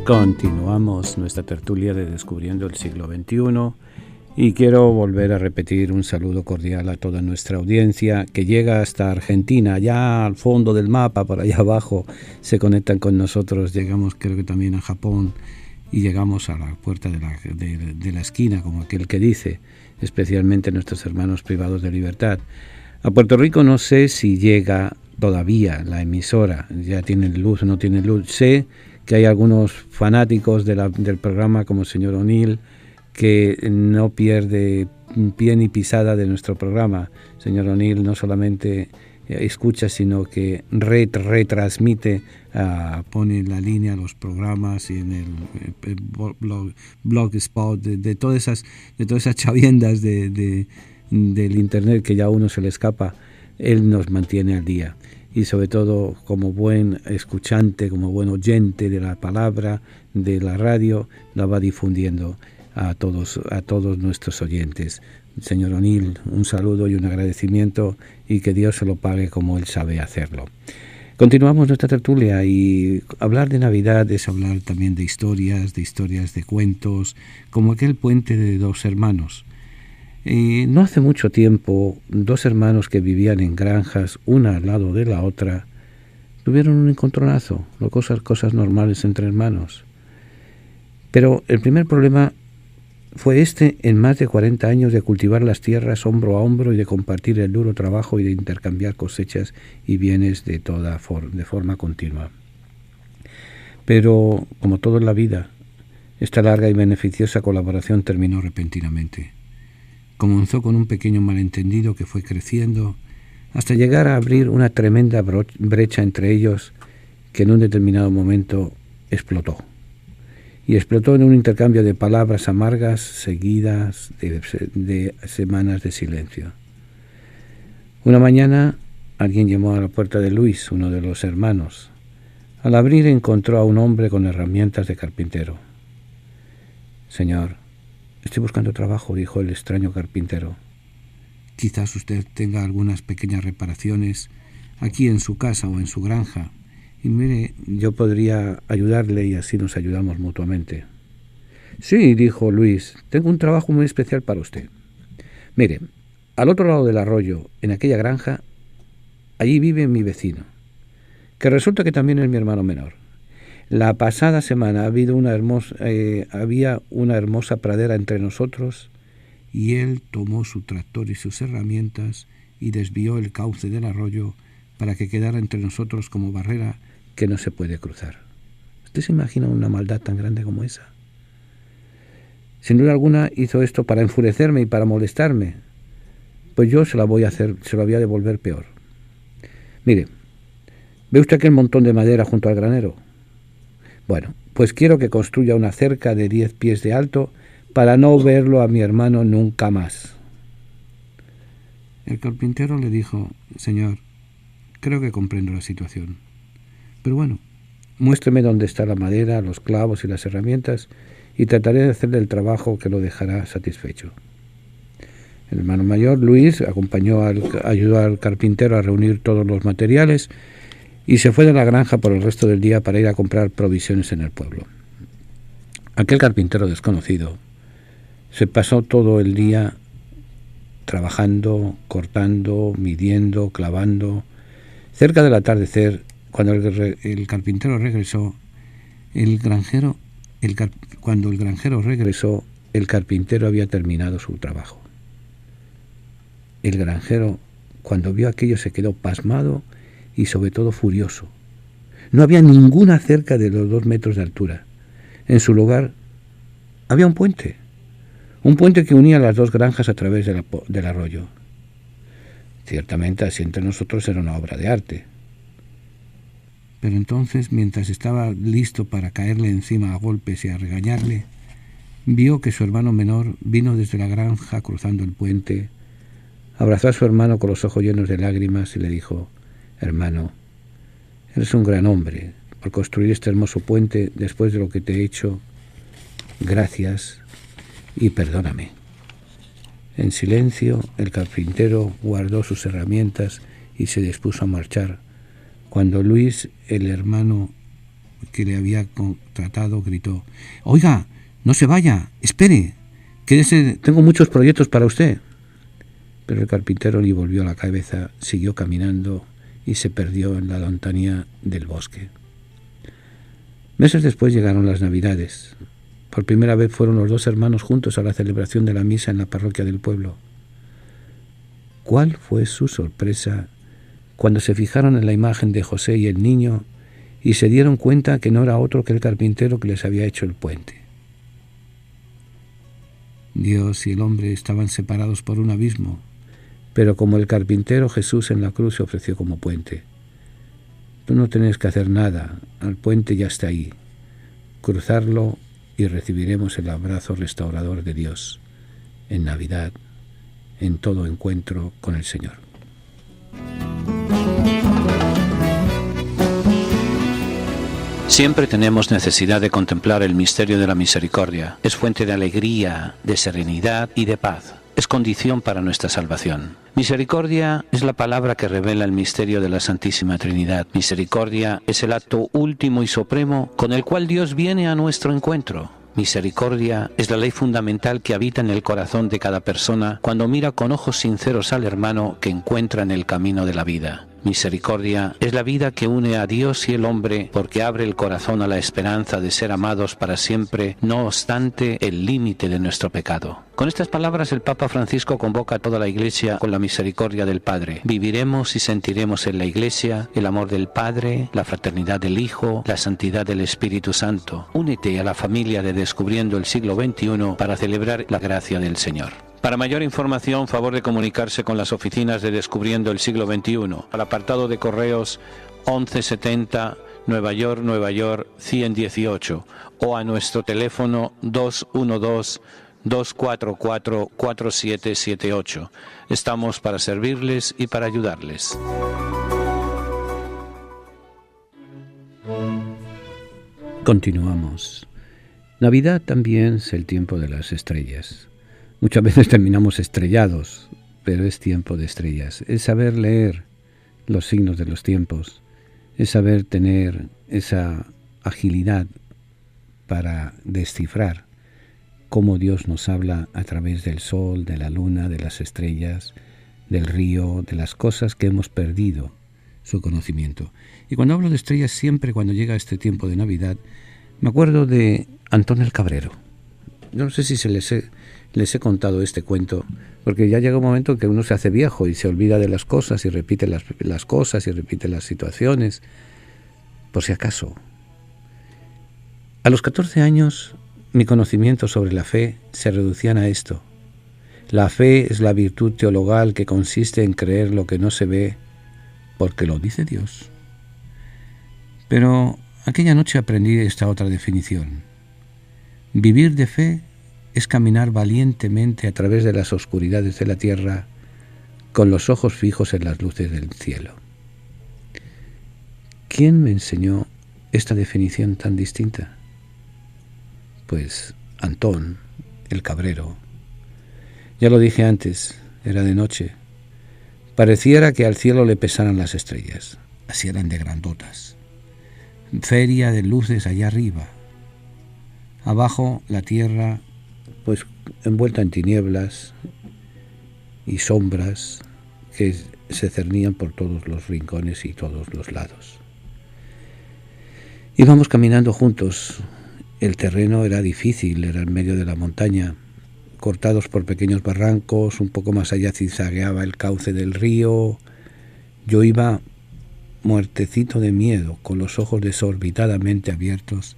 Continuamos nuestra tertulia de Descubriendo el siglo XXI y quiero volver a repetir un saludo cordial a toda nuestra audiencia que llega hasta Argentina, allá al fondo del mapa, por allá abajo, se conectan con nosotros, llegamos creo que también a Japón y llegamos a la puerta de la esquina, como aquel que dice, especialmente nuestros hermanos privados de libertad. A Puerto Rico no sé si llega todavía la emisora, ya tienen luz o no tienen luz, sé que hay algunos fanáticos del programa como el señor O'Neill que no pierde pie ni pisada de nuestro programa. Señor O'Neill no solamente escucha, sino que retransmite, pone en la línea los programas y en el blogspot de todas esas chaviendas del internet que ya a uno se le escapa. Él nos mantiene al día. Y sobre todo como buen escuchante, como buen oyente de la palabra, de la radio, la va difundiendo a todos nuestros oyentes. Señor O'Neill, un saludo y un agradecimiento y que Dios se lo pague como Él sabe hacerlo. Continuamos nuestra tertulia y hablar de Navidad es hablar también de historias, de cuentos, como aquel puente de dos hermanos. No hace mucho tiempo, dos hermanos que vivían en granjas, una al lado de la otra, tuvieron un encontronazo, cosas normales entre hermanos. Pero el primer problema fue en más de 40 años de cultivar las tierras hombro a hombro y de compartir el duro trabajo y de intercambiar cosechas y bienes de forma continua. Pero, como todo en la vida, esta larga y beneficiosa colaboración terminó repentinamente. Comenzó con un pequeño malentendido que fue creciendo hasta llegar a abrir una tremenda brecha entre ellos que en un determinado momento explotó. Y explotó en un intercambio de palabras amargas seguidas de semanas de silencio. Una mañana alguien llamó a la puerta de Luis, uno de los hermanos. Al abrir encontró a un hombre con herramientas de carpintero. «Señor, estoy buscando trabajo», dijo el extraño carpintero. «Quizás usted tenga algunas pequeñas reparaciones aquí en su casa o en su granja. Y mire, yo podría ayudarle y así nos ayudamos mutuamente». «Sí», dijo Luis, «tengo un trabajo muy especial para usted. Mire, al otro lado del arroyo, en aquella granja, allí vive mi vecino, que resulta que también es mi hermano menor. La pasada semana había una hermosa pradera entre nosotros y él tomó su tractor y sus herramientas y desvió el cauce del arroyo para que quedara entre nosotros como barrera que no se puede cruzar». ¿Usted se imagina una maldad tan grande como esa? Sin duda alguna hizo esto para enfurecerme y para molestarme. Pues yo se lo voy a devolver peor. Mire, ¿ve usted aquel montón de madera junto al granero? Bueno, pues quiero que construya una cerca de 10 pies de alto para no verlo a mi hermano nunca más. El carpintero le dijo: «Señor, creo que comprendo la situación. Pero bueno, muéstreme dónde está la madera, los clavos y las herramientas y trataré de hacerle el trabajo que lo dejará satisfecho». El hermano mayor, Luis, ayudó al carpintero a reunir todos los materiales y se fue de la granja por el resto del día para ir a comprar provisiones en el pueblo. Aquel carpintero desconocido se pasó todo el día trabajando, cortando, midiendo, clavando. Cerca del atardecer, cuando el carpintero regresó, cuando el granjero regresó, el carpintero había terminado su trabajo. El granjero, cuando vio aquello, se quedó pasmado y sobre todo furioso. No había ninguna cerca de los 2 metros de altura. En su lugar había un puente que unía las dos granjas a través del arroyo. Ciertamente, así entre nosotros era una obra de arte. Pero entonces, mientras estaba listo para caerle encima a golpes y a regañarle, vio que su hermano menor vino desde la granja cruzando el puente, abrazó a su hermano con los ojos llenos de lágrimas y le dijo: «Hermano, eres un gran hombre por construir este hermoso puente después de lo que te he hecho. Gracias y perdóname». En silencio, el carpintero guardó sus herramientas y se dispuso a marchar, cuando Luis, el hermano que le había contratado, gritó: «Oiga, no se vaya, espere, quédese, tengo muchos proyectos para usted». Pero el carpintero ni volvió la cabeza, siguió caminando y se perdió en la lontanía del bosque. Meses después llegaron las Navidades. Por primera vez fueron los dos hermanos juntos a la celebración de la misa en la parroquia del pueblo. ¿Cuál fue su sorpresa cuando se fijaron en la imagen de José y el niño y se dieron cuenta que no era otro que el carpintero que les había hecho el puente? Dios y el hombre estaban separados por un abismo, pero como el carpintero, Jesús en la cruz se ofreció como puente. Tú no tienes que hacer nada, el puente ya está ahí. Cruzarlo y recibiremos el abrazo restaurador de Dios en Navidad, en todo encuentro con el Señor. Siempre tenemos necesidad de contemplar el misterio de la misericordia. Es fuente de alegría, de serenidad y de paz. Es condición para nuestra salvación. Misericordia es la palabra que revela el misterio de la Santísima Trinidad. Misericordia es el acto último y supremo con el cual Dios viene a nuestro encuentro. Misericordia es la ley fundamental que habita en el corazón de cada persona cuando mira con ojos sinceros al hermano que encuentra en el camino de la vida. Misericordia es la vida que une a Dios y el hombre porque abre el corazón a la esperanza de ser amados para siempre, no obstante el límite de nuestro pecado. Con estas palabras el Papa Francisco convoca a toda la Iglesia con la misericordia del Padre. Viviremos y sentiremos en la Iglesia el amor del Padre, la fraternidad del Hijo, la santidad del Espíritu Santo. Únete a la familia de Descubriendo el siglo XXI para celebrar la gracia del Señor. Para mayor información, favor de comunicarse con las oficinas de Descubriendo el siglo XXI, al apartado de correos 1170 Nueva York, 118, o a nuestro teléfono 212-244-4778. Estamos para servirles y para ayudarles. Continuamos. Navidad también es el tiempo de las estrellas. Muchas veces terminamos estrellados, pero es tiempo de estrellas. Es saber leer los signos de los tiempos, es saber tener esa agilidad para descifrar cómo Dios nos habla a través del sol, de la luna, de las estrellas, del río, de las cosas que hemos perdido su conocimiento. Y cuando hablo de estrellas, siempre cuando llega este tiempo de Navidad, me acuerdo de Antón el Cabrero. Yo no sé si les he contado este cuento, porque ya llega un momento en que uno se hace viejo y se olvida de las cosas y repite las cosas y repite las situaciones, por si acaso. A los 14 años, mi conocimiento sobre la fe se reducían a esto. La fe es la virtud teologal que consiste en creer lo que no se ve, porque lo dice Dios. Pero aquella noche aprendí esta otra definición. Vivir de fe es caminar valientemente a través de las oscuridades de la tierra con los ojos fijos en las luces del cielo. ¿Quién me enseñó esta definición tan distinta? Pues Antón, el Cabrero. Ya lo dije antes, era de noche. Pareciera que al cielo le pesaran las estrellas, así eran de grandotas. Feria de luces allá arriba. Abajo la tierra, pues envuelta en tinieblas y sombras que se cernían por todos los rincones y todos los lados. Íbamos caminando juntos. El terreno era difícil, era en medio de la montaña, cortados por pequeños barrancos, un poco más allá zigzagueaba el cauce del río. Yo iba muertecito de miedo, con los ojos desorbitadamente abiertos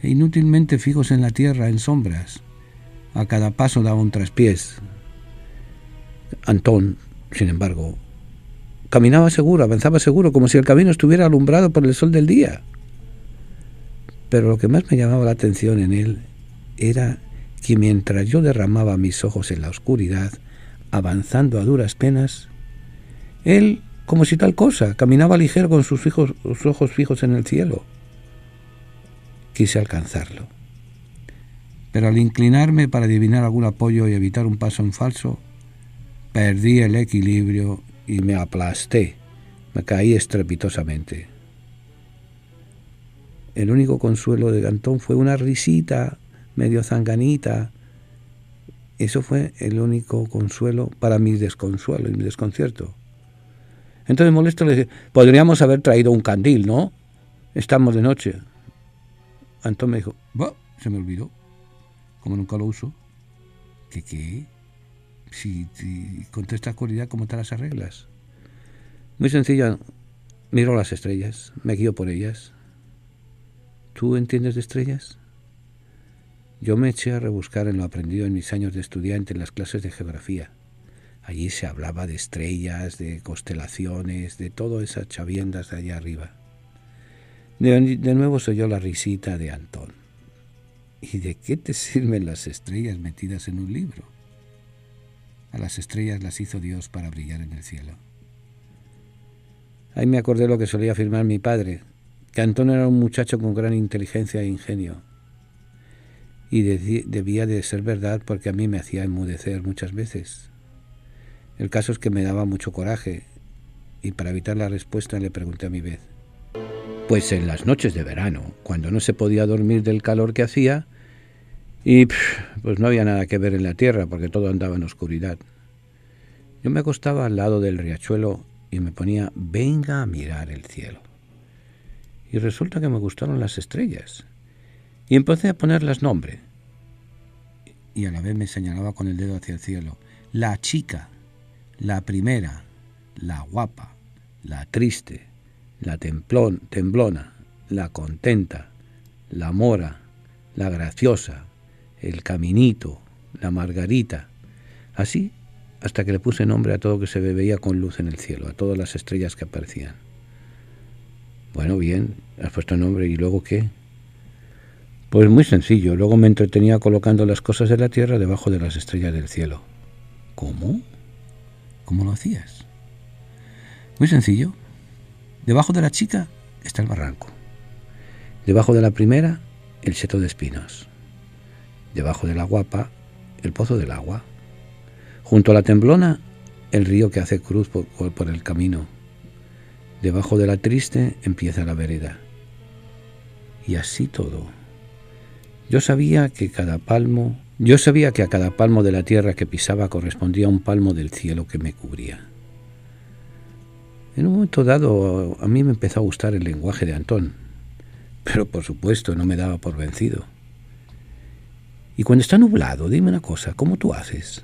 e inútilmente fijos en la tierra, en sombras. A cada paso daba un traspiés. Antón, sin embargo, caminaba seguro, avanzaba seguro, como si el camino estuviera alumbrado por el sol del día. Pero lo que más me llamaba la atención en él era que mientras yo derramaba mis ojos en la oscuridad, avanzando a duras penas, él, como si tal cosa, caminaba ligero con sus ojos fijos en el cielo. Quise alcanzarlo, pero al inclinarme para adivinar algún apoyo y evitar un paso en falso, perdí el equilibrio y me aplasté, me caí estrepitosamente. el único consuelo de Antón fue una risita medio zanganita. Eso fue el único consuelo para mi desconsuelo y mi desconcierto. Entonces molesto le dije, podríamos haber traído un candil, ¿no? Estamos de noche. Antón me dijo, bah, se me olvidó, como nunca lo uso. ¿Qué? Si con toda esta oscuridad, ¿cómo te las arreglas? Muy sencillo, miro las estrellas, me guío por ellas. ¿Tú entiendes de estrellas? Yo me eché a rebuscar en lo aprendido en mis años de estudiante en las clases de geografía. Allí se hablaba de estrellas, de constelaciones, de todas esas chaviendas de allá arriba. De nuevo se oyó la risita de Antón. ¿Y de qué te sirven las estrellas metidas en un libro? A las estrellas las hizo Dios para brillar en el cielo. Ahí me acordé lo que solía afirmar mi padre, que Antón era un muchacho con gran inteligencia e ingenio. Y debía de ser verdad porque a mí me hacía enmudecer muchas veces. El caso es que me daba mucho coraje y para evitar la respuesta le pregunté a mi vez. Pues en las noches de verano, cuando no se podía dormir del calor que hacía y pues no había nada que ver en la tierra porque todo andaba en oscuridad. Yo me acostaba al lado del riachuelo y me ponía, venga a mirar el cielo. Y resulta que me gustaron las estrellas. Y empecé a ponerlas nombre. Y a la vez me señalaba con el dedo hacia el cielo. La chica, la primera, la guapa, la triste, la temblona, la contenta, la mora, la graciosa, el caminito, la margarita. Así hasta que le puse nombre a todo que se veía con luz en el cielo, a todas las estrellas que aparecían. Bueno, bien, has puesto nombre, ¿y luego qué? Pues muy sencillo, luego me entretenía colocando las cosas de la tierra debajo de las estrellas del cielo. ¿Cómo? ¿Cómo lo hacías? Muy sencillo. Debajo de la chica está el barranco. Debajo de la primera, el seto de espinos. Debajo de la guapa, el pozo del agua. Junto a la temblona, el río que hace cruz por el camino. Debajo de la triste empieza la vereda. Y así todo. Yo sabía que a cada palmo de la tierra que pisaba correspondía a un palmo del cielo que me cubría. En un momento dado a mí me empezó a gustar el lenguaje de Antón, pero por supuesto no me daba por vencido. Y cuando está nublado, dime una cosa, ¿cómo tú haces?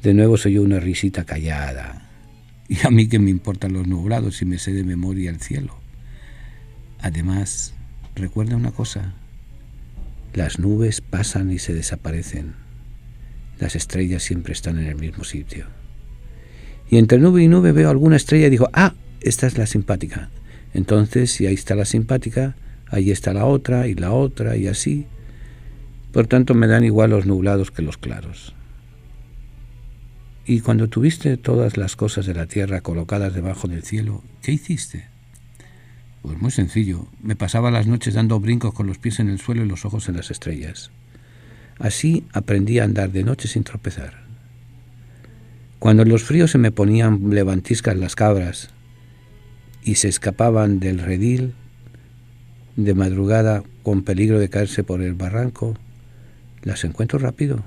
De nuevo se oyó una risita callada. Y a mí qué me importan los nublados si me sé de memoria el cielo. Además, recuerda una cosa. Las nubes pasan y se desaparecen. Las estrellas siempre están en el mismo sitio. Y entre nube y nube veo alguna estrella y digo, ¡ah! Esta es la simpática. Entonces, si ahí está la simpática, ahí está la otra y así. Por tanto, me dan igual los nublados que los claros. Y cuando tuviste todas las cosas de la tierra colocadas debajo del cielo, ¿qué hiciste? Pues muy sencillo. Me pasaba las noches dando brincos con los pies en el suelo y los ojos en las estrellas. Así aprendí a andar de noche sin tropezar. Cuando en los fríos se me ponían levantiscas las cabras y se escapaban del redil de madrugada con peligro de caerse por el barranco, las encuentro rápido.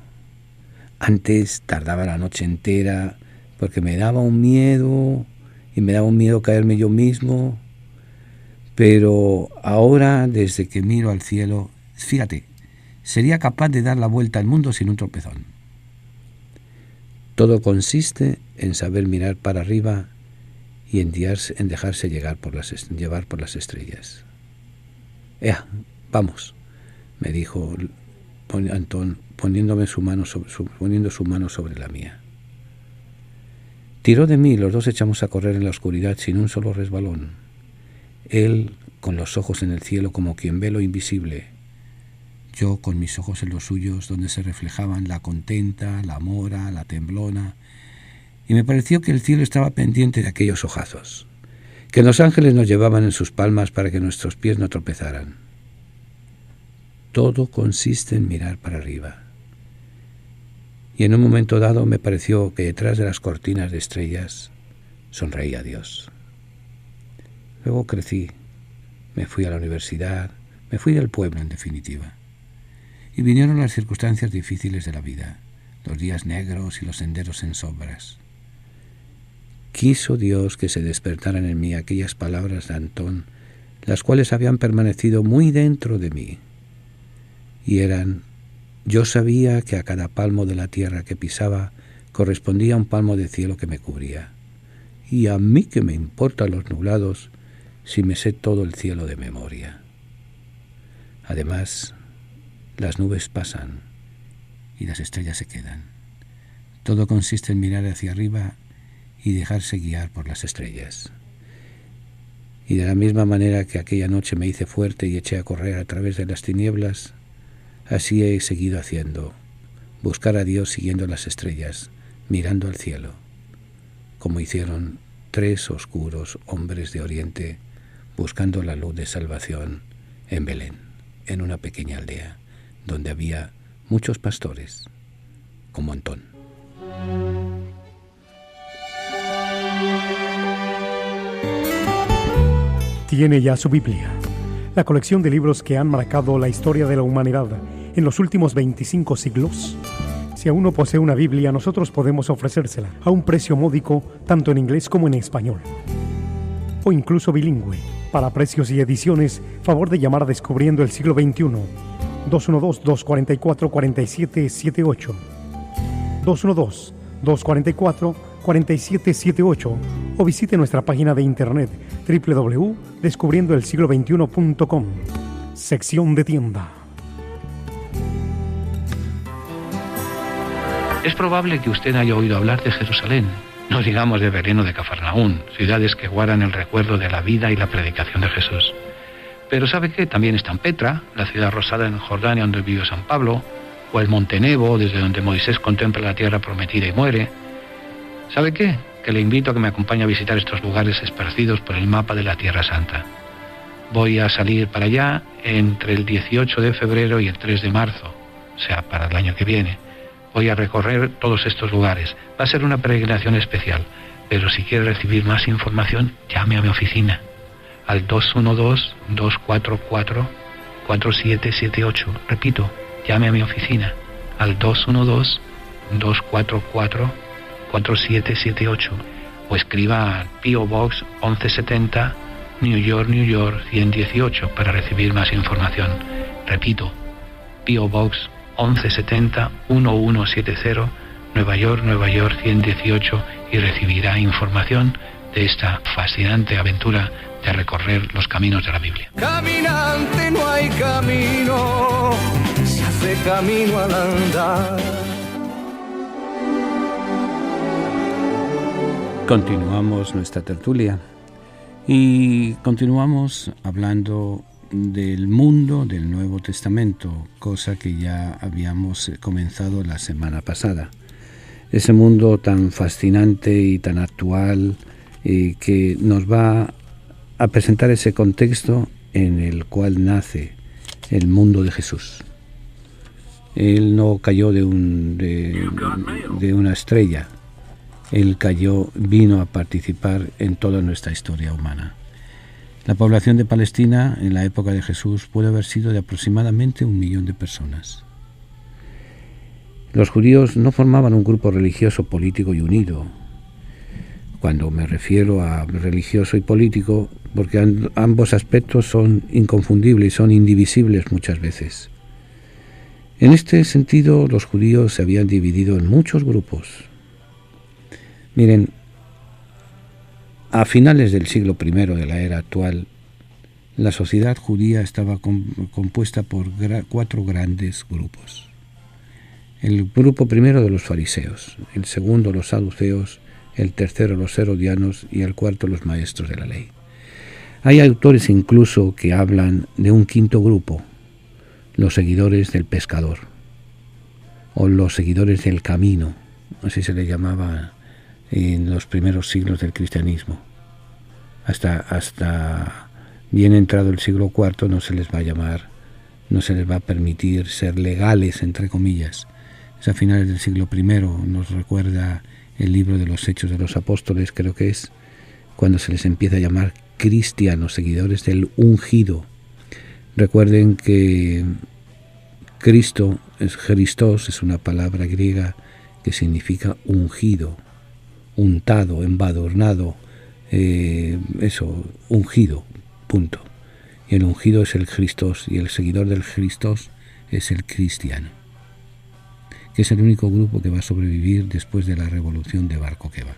Antes tardaba la noche entera porque me daba un miedo y me daba un miedo caerme yo mismo. Pero ahora, desde que miro al cielo, fíjate, sería capaz de dar la vuelta al mundo sin un tropezón. Todo consiste en saber mirar para arriba y en dejarse llevar por las estrellas. ¡Ea, vamos!, me dijo Antón, poniendo su mano sobre la mía. Tiró de mí y los dos echamos a correr en la oscuridad sin un solo resbalón. Él con los ojos en el cielo como quien ve lo invisible. Yo con mis ojos en los suyos donde se reflejaban la contenta, la mora, la temblona. Y me pareció que el cielo estaba pendiente de aquellos ojazos, que los ángeles nos llevaban en sus palmas para que nuestros pies no tropezaran. Todo consiste en mirar para arriba. Y en un momento dado me pareció que detrás de las cortinas de estrellas sonreía Dios. Luego crecí, me fui a la universidad, me fui del pueblo en definitiva. Y vinieron las circunstancias difíciles de la vida, los días negros y los senderos en sombras. Quiso Dios que se despertaran en mí aquellas palabras de Antón, las cuales habían permanecido muy dentro de mí. Y eran: yo sabía que a cada palmo de la tierra que pisaba correspondía un palmo de cielo que me cubría. Y a mí que me importan los nublados si me sé todo el cielo de memoria. Además, las nubes pasan y las estrellas se quedan. Todo consiste en mirar hacia arriba y dejarse guiar por las estrellas. Y de la misma manera que aquella noche me hice fuerte y eché a correr a través de las tinieblas, así he seguido haciendo, buscar a Dios siguiendo las estrellas, mirando al cielo, como hicieron 3 oscuros hombres de Oriente buscando la luz de salvación en Belén, en una pequeña aldea donde había muchos pastores, como Antón. Tiene ya su Biblia, la colección de libros que han marcado la historia de la humanidad en los últimos 25 siglos. Si aún no posee una Biblia, nosotros podemos ofrecérsela a un precio módico, tanto en inglés como en español, o incluso bilingüe. Para precios y ediciones, favor de llamar a Descubriendo el Siglo XXI, 212-244-4778, 212-244-4778, o visite nuestra página de internet www.descubriendoelsiglo21.com, sección de tienda. Es probable que usted haya oído hablar de Jerusalén, no digamos de Belén o de Cafarnaún, ciudades que guardan el recuerdo de la vida y la predicación de Jesús. Pero ¿sabe qué? También está en Petra, la ciudad rosada en Jordania donde vivió San Pablo, o el Monte Nebo, desde donde Moisés contempla la tierra prometida y muere. ¿Sabe qué? Que le invito a que me acompañe a visitar estos lugares esparcidos por el mapa de la Tierra Santa. Voy a salir para allá entre el 18 de febrero y el 3 de marzo, o sea, para el año que viene. Voy a recorrer todos estos lugares. Va a ser una peregrinación especial, pero si quiere recibir más información, llame a mi oficina al 212-244-4778. Repito, llame a mi oficina al 212-244-4778 o escriba al P.O. Box 1170, New York, New York 118 para recibir más información. Repito, P.O. Box 1170 1170, Nueva York, Nueva York 118, y recibirá información de esta fascinante aventura de recorrer los caminos de la Biblia. Caminante no hay camino, se hace camino al andar. Continuamos nuestra tertulia y continuamos hablando del mundo del Nuevo Testamento, cosa que ya habíamos comenzado la semana pasada. Ese mundo tan fascinante y tan actual que nos va a presentar ese contexto en el cual nace el mundo de Jesús. Él no cayó de una estrella, él vino a participar en toda nuestra historia humana. La población de Palestina en la época de Jesús puede haber sido de aproximadamente 1 millón de personas. Los judíos no formaban un grupo religioso, político y unido. Cuando me refiero a religioso y político, porque ambos aspectos son inconfundibles y son indivisibles muchas veces. En este sentido, los judíos se habían dividido en muchos grupos. Miren, a finales del siglo I de la era actual, la sociedad judía estaba compuesta por 4 grandes grupos. El grupo primero de los fariseos, el segundo los saduceos, el tercero los herodianos y el cuarto los maestros de la ley. Hay autores incluso que hablan de un quinto grupo, los seguidores del pescador, o los seguidores del camino, así se le llamaba en los primeros siglos del cristianismo. Hasta bien entrado el siglo IV no se les va a permitir ser legales, entre comillas. Es a finales del siglo I, nos recuerda el libro de los Hechos de los Apóstoles, creo que es, cuando se les empieza a llamar cristianos, seguidores del ungido. Recuerden que Cristo, Christos, es una palabra griega que significa ungido, untado, embadurnado, ungido, punto. Y el ungido es el Christos, y el seguidor del Christos es el cristiano, que es el único grupo que va a sobrevivir después de la revolución de Bar Kokhba.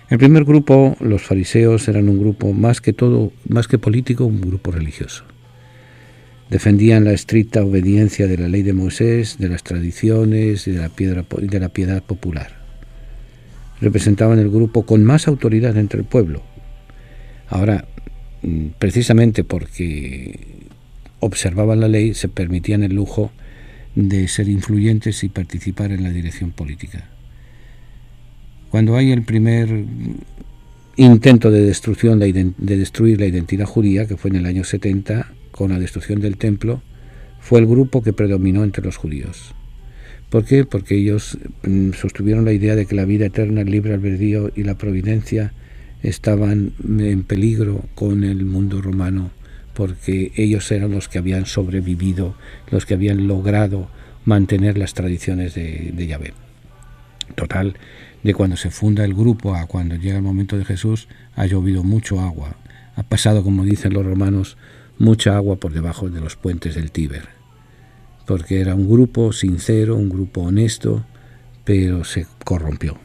El primer grupo, los fariseos, eran un grupo más que político, un grupo religioso. Defendían la estricta obediencia de la ley de Moisés, de las tradiciones y de la piedad popular. Representaban el grupo con más autoridad entre el pueblo. Ahora, precisamente porque observaban la ley, se permitían el lujo de ser influyentes y participar en la dirección política. Cuando hay el primer intento de destruir la identidad judía, que fue en el año 70, con la destrucción del templo, fue el grupo que predominó entre los judíos. ¿Por qué? Porque ellos sostuvieron la idea de que la vida eterna, el libre albedrío y la providencia estaban en peligro con el mundo romano, porque ellos eran los que habían sobrevivido, los que habían logrado mantener las tradiciones de Yahvé. Total, de cuando se funda el grupo a cuando llega el momento de Jesús, ha llovido mucho agua. Ha pasado, como dicen los romanos, mucha agua por debajo de los puentes del Tíber, porque era un grupo sincero, un grupo honesto, pero se corrompió.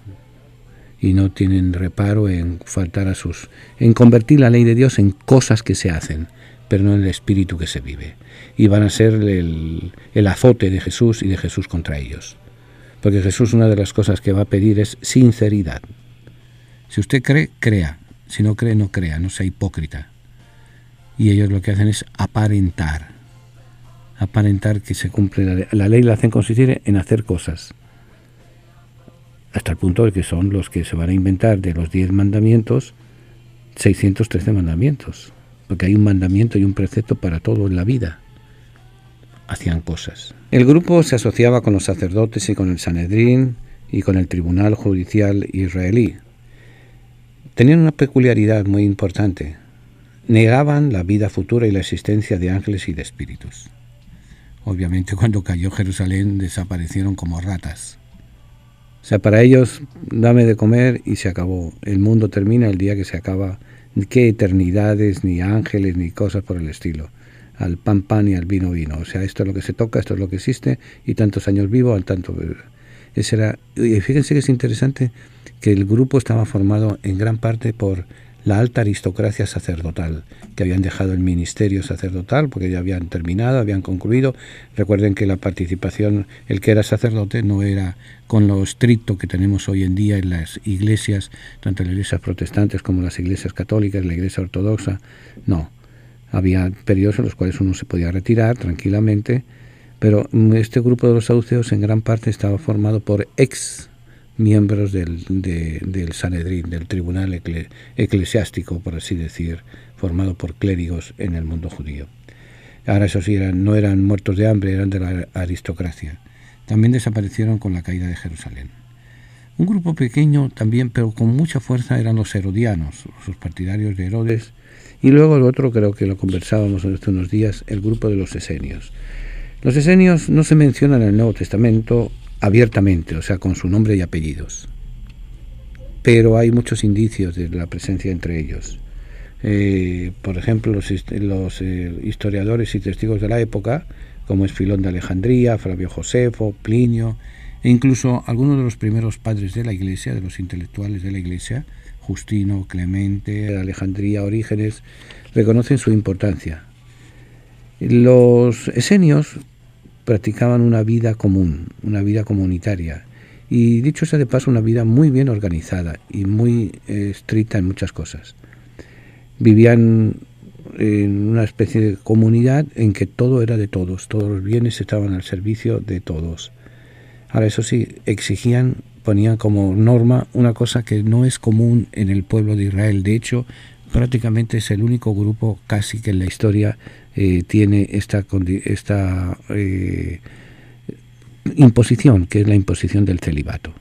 Y no tienen reparo en en convertir la ley de Dios en cosas que se hacen, pero no en el espíritu que se vive. Y van a ser el azote de Jesús y de Jesús contra ellos. Porque Jesús, una de las cosas que va a pedir es sinceridad. Si usted cree, crea. Si no cree, no crea, no sea hipócrita. Y ellos lo que hacen es aparentar que se cumple la ley, la hacen consistir en hacer cosas. Hasta el punto de que son los que se van a inventar de los 10 mandamientos, 613 mandamientos. Porque hay un mandamiento y un precepto para todo en la vida. Hacían cosas. El grupo se asociaba con los sacerdotes y con el Sanedrín y con el Tribunal Judicial israelí. Tenían una peculiaridad muy importante. Negaban la vida futura y la existencia de ángeles y de espíritus. Obviamente, cuando cayó Jerusalén, desaparecieron como ratas. O sea, para ellos, dame de comer y se acabó. El mundo termina el día que se acaba. ¿Qué eternidades, ni ángeles, ni cosas por el estilo? Al pan pan y al vino vino. O sea, esto es lo que se toca, esto es lo que existe, y tantos años vivo, al tanto. Ese era. Y fíjense que es interesante que el grupo estaba formado en gran parte por la alta aristocracia sacerdotal, que habían dejado el ministerio sacerdotal porque ya habían terminado, habían concluido. Recuerden que la participación, el que era sacerdote, no era con lo estricto que tenemos hoy en día en las iglesias, tanto en las iglesias protestantes como en las iglesias católicas, la iglesia ortodoxa. No, había periodos en los cuales uno se podía retirar tranquilamente, pero este grupo de los saduceos en gran parte estaba formado por miembros del Sanedrín, del tribunal eclesiástico, por así decir, formado por clérigos en el mundo judío. Ahora, eso sí, no eran muertos de hambre, eran de la aristocracia. También desaparecieron con la caída de Jerusalén. Un grupo pequeño también, pero con mucha fuerza, eran los herodianos, los partidarios de Herodes, y luego el otro, creo que lo conversábamos hace unos días, el grupo de los esenios. Los esenios no se mencionan en el Nuevo Testamento abiertamente, o sea, con su nombre y apellidos, pero hay muchos indicios de la presencia entre ellos. Por ejemplo, los historiadores y testigos de la época, como es Filón de Alejandría, Flavio Josefo, Plinio, e incluso algunos de los primeros padres de la Iglesia, de los intelectuales de la Iglesia, Justino, Clemente, Alejandría, Orígenes, reconocen su importancia. Los esenios practicaban una vida común, una vida comunitaria, y dicho sea de paso, una vida muy bien organizada y muy estricta en muchas cosas. Vivían en una especie de comunidad en que todo era de todos los bienes estaban al servicio de todos. Ahora, eso sí, ponían como norma una cosa que no es común en el pueblo de Israel. De hecho, prácticamente es el único grupo casi que en la historia tiene esta imposición, que es la imposición del celibato.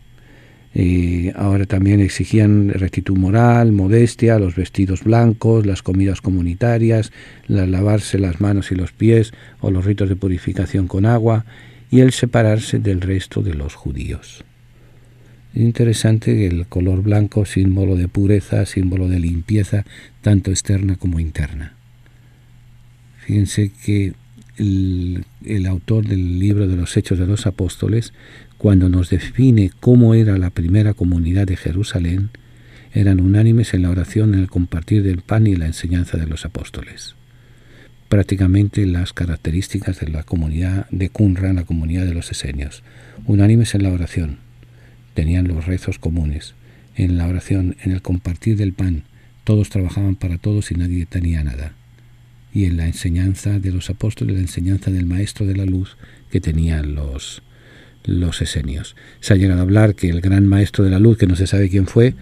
Ahora también exigían rectitud moral, modestia, los vestidos blancos, las comidas comunitarias, lavarse las manos y los pies o los ritos de purificación con agua y el separarse del resto de los judíos. Es interesante que el color blanco, símbolo de pureza, símbolo de limpieza, tanto externa como interna. Fíjense que el autor del libro de los Hechos de los Apóstoles, cuando nos define cómo era la primera comunidad de Jerusalén, eran unánimes en la oración, en el compartir del pan y en la enseñanza de los apóstoles. Prácticamente las características de la comunidad de Qumran, la comunidad de los esenios. Unánimes en la oración, tenían los rezos comunes. En la oración, en el compartir del pan, todos trabajaban para todos y nadie tenía nada. Y en la enseñanza de los apóstoles, la enseñanza del maestro de la luz que tenían los esenios. Se ha llegado a hablar que el gran maestro de la luz, que no se sabe quién fue,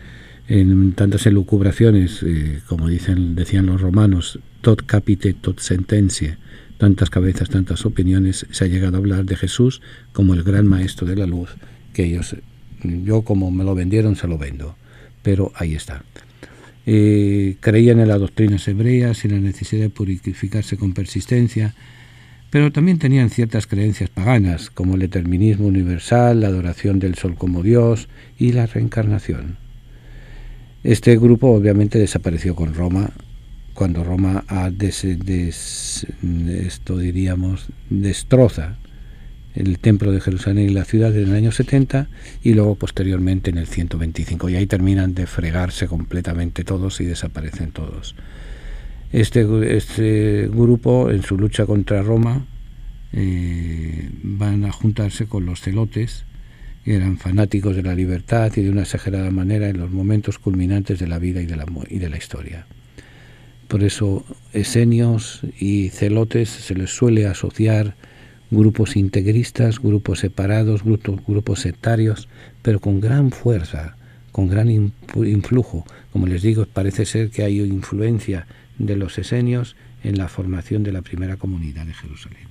en tantas elucubraciones, como decían los romanos, tot capite, tot sententie, tantas cabezas, tantas opiniones, se ha llegado a hablar de Jesús como el gran maestro de la luz, que yo como me lo vendieron, se lo vendo, pero ahí está. Creían en las doctrinas hebreas y la necesidad de purificarse con persistencia, pero también tenían ciertas creencias paganas, como el determinismo universal, la adoración del sol como Dios y la reencarnación. Este grupo obviamente desapareció con Roma, cuando Roma destroza el templo de Jerusalén y la ciudad en el año 70 y luego posteriormente en el 125, y ahí terminan de fregarse completamente todos y desaparecen todos. Este grupo, en su lucha contra Roma, van a juntarse con los celotes, que eran fanáticos de la libertad y de una exagerada manera en los momentos culminantes de la vida y de la historia. Por eso, esenios y celotes se les suele asociar grupos integristas, grupos separados, grupos sectarios, pero con gran fuerza, con gran influjo. Como les digo, parece ser que hay influencia de los esenios en la formación de la primera comunidad de Jerusalén.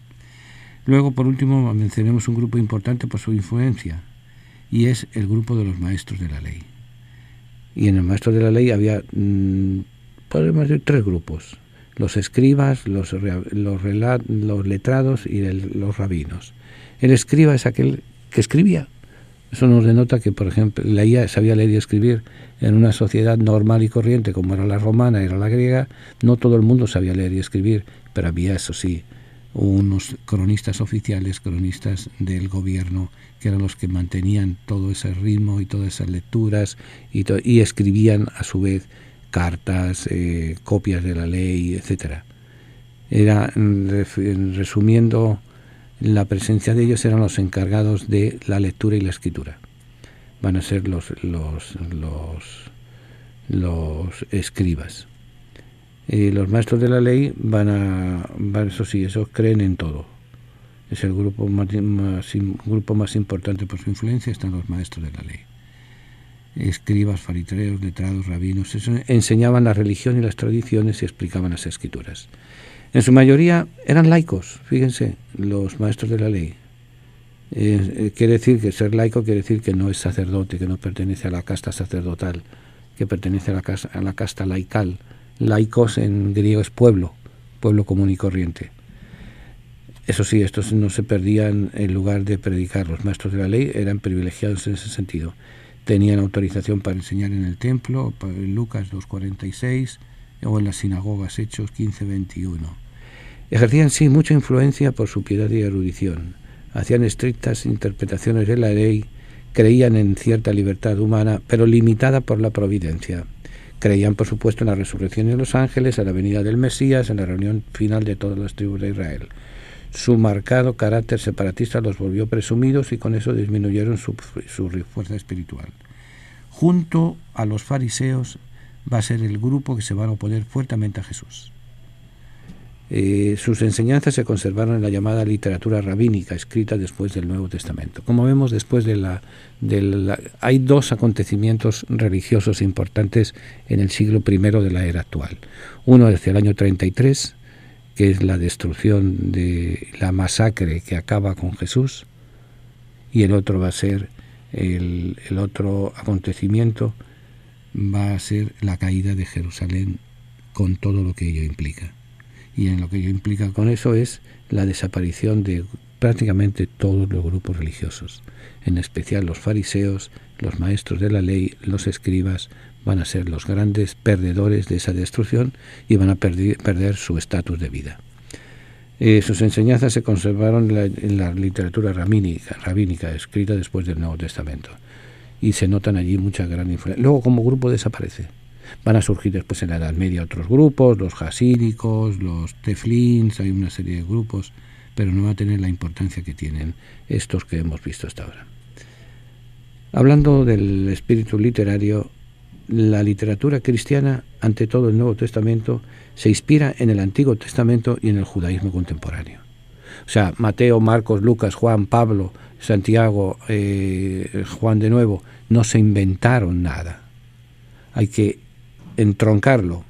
Luego, por último, mencionemos un grupo importante por su influencia, y es el grupo de los maestros de la ley. Y en el maestro de la ley había, podemos decir, tres grupos: los escribas, los letrados y los rabinos. El escriba es aquel que escribía. Eso nos denota que, por ejemplo, sabía leer y escribir. En una sociedad normal y corriente como era la romana, era la griega, no todo el mundo sabía leer y escribir, pero había, eso sí, unos cronistas oficiales, cronistas del gobierno, que eran los que mantenían todo ese ritmo y todas esas lecturas y escribían a su vez cartas, copias de la ley, etcétera. Resumiendo, la presencia de ellos eran los encargados de la lectura y la escritura. Van a ser los escribas. Los maestros de la ley eso sí, esos creen en todo. Es el grupo más importante por su influencia, están los maestros de la ley. Escribas, fariseos, letrados, rabinos, enseñaban la religión y las tradiciones y explicaban las escrituras. En su mayoría eran laicos, fíjense, los maestros de la ley. Quiere decir que ser laico quiere decir que no es sacerdote, que no pertenece a la casta sacerdotal, que pertenece a la casta laical. Laicos en griego es pueblo común y corriente. Eso sí, estos no se perdían en lugar de predicar. Los maestros de la ley eran privilegiados en ese sentido. Tenían autorización para enseñar en el templo, en Lucas 2:46, o en las sinagogas, Hechos 15:21. Ejercían, sí, mucha influencia por su piedad y erudición. Hacían estrictas interpretaciones de la ley, creían en cierta libertad humana, pero limitada por la providencia. Creían, por supuesto, en la resurrección de los ángeles, en la venida del Mesías, en la reunión final de todas las tribus de Israel. Su marcado carácter separatista los volvió presumidos y con eso disminuyeron su fuerza espiritual. Junto a los fariseos va a ser el grupo que se va a oponer fuertemente a Jesús. Sus enseñanzas se conservaron en la llamada literatura rabínica, escrita después del Nuevo Testamento. Como vemos, después hay dos acontecimientos religiosos importantes en el siglo I de la era actual. Uno hacia el año 33, que es la destrucción de la masacre que acaba con Jesús, y el otro va a ser El otro acontecimiento va a ser la caída de Jerusalén con todo lo que ello implica. Y en lo que ello implica con eso es la desaparición de prácticamente todos los grupos religiosos, en especial los fariseos, los maestros de la ley, los escribas, van a ser los grandes perdedores de esa destrucción y van a perder su estatus de vida. Sus enseñanzas se conservaron en la literatura rabínica escrita después del Nuevo Testamento, y se notan allí mucha gran influencia. Luego, como grupo, desaparece. Van a surgir después en la Edad Media otros grupos, los hasídicos, los teflins, hay una serie de grupos, pero no va a tener la importancia que tienen estos que hemos visto hasta ahora. Hablando del espíritu literario, la literatura cristiana, ante todo el Nuevo Testamento, se inspira en el Antiguo Testamento y en el judaísmo contemporáneo. O sea, Mateo, Marcos, Lucas, Juan, Pablo, Santiago, Juan de nuevo, no se inventaron nada. Hay que entroncarlo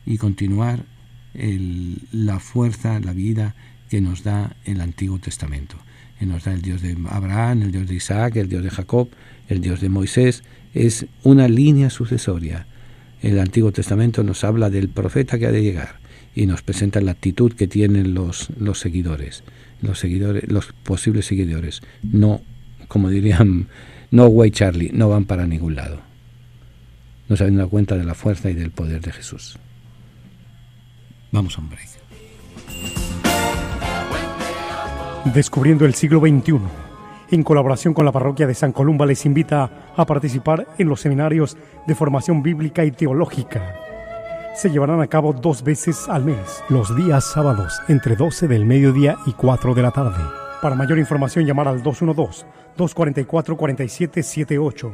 y continuar la fuerza, la vida que nos da el Antiguo Testamento. Que nos da el Dios de Abraham, el Dios de Isaac, el Dios de Jacob, el Dios de Moisés. Es una línea sucesoria. El Antiguo Testamento nos habla del profeta que ha de llegar y nos presenta la actitud que tienen los seguidores, los posibles seguidores. No, como dirían, no way Charlie, no van para ningún lado. No se han dado cuenta de la fuerza y del poder de Jesús. Vamos a un break. Descubriendo el siglo XXI, en colaboración con la parroquia de San Columba, les invita a participar en los seminarios de formación bíblica y teológica. Se llevarán a cabo 2 veces al mes, los días sábados, entre 12 del mediodía y 4 de la tarde. Para mayor información, llamar al 212-244-4778,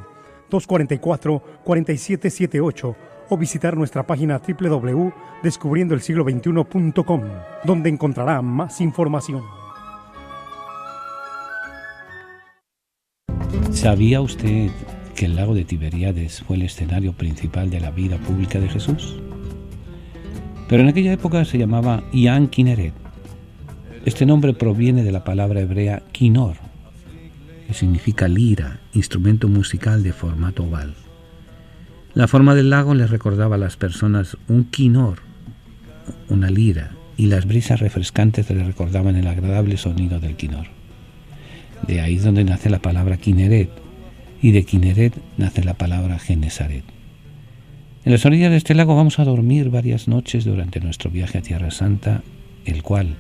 244-4778, o visitar nuestra página www.descubriendoelsiglo21.com, donde encontrará más información. ¿Sabía usted que el lago de Tiberíades fue el escenario principal de la vida pública de Jesús? Pero en aquella época se llamaba Ian Kinneret. Este nombre proviene de la palabra hebrea kinor, que significa lira, instrumento musical de formato oval. La forma del lago les recordaba a las personas un kinor, una lira, y las brisas refrescantes les recordaban el agradable sonido del kinor. De ahí es donde nace la palabra Kinneret, y de Kinneret nace la palabra Genesaret. En las orillas de este lago vamos a dormir varias noches durante nuestro viaje a Tierra Santa, el cual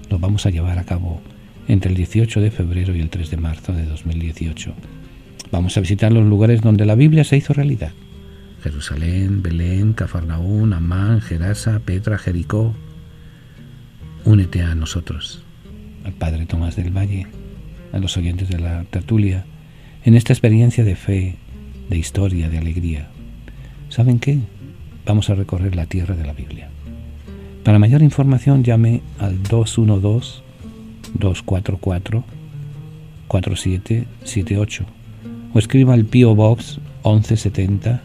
lo vamos a llevar a cabo entre el 18 de febrero y el 3 de marzo de 2018. Vamos a visitar los lugares donde la Biblia se hizo realidad: Jerusalén, Belén, Cafarnaún, Amán, Gerasa, Petra, Jericó. Únete a nosotros, al Padre Tomás del Valle, a los oyentes de la tertulia, en esta experiencia de fe, de historia, de alegría. ¿Saben qué? Vamos a recorrer la tierra de la Biblia. Para mayor información, llame al 212-244-4778 o escriba al P.O. Box 1170,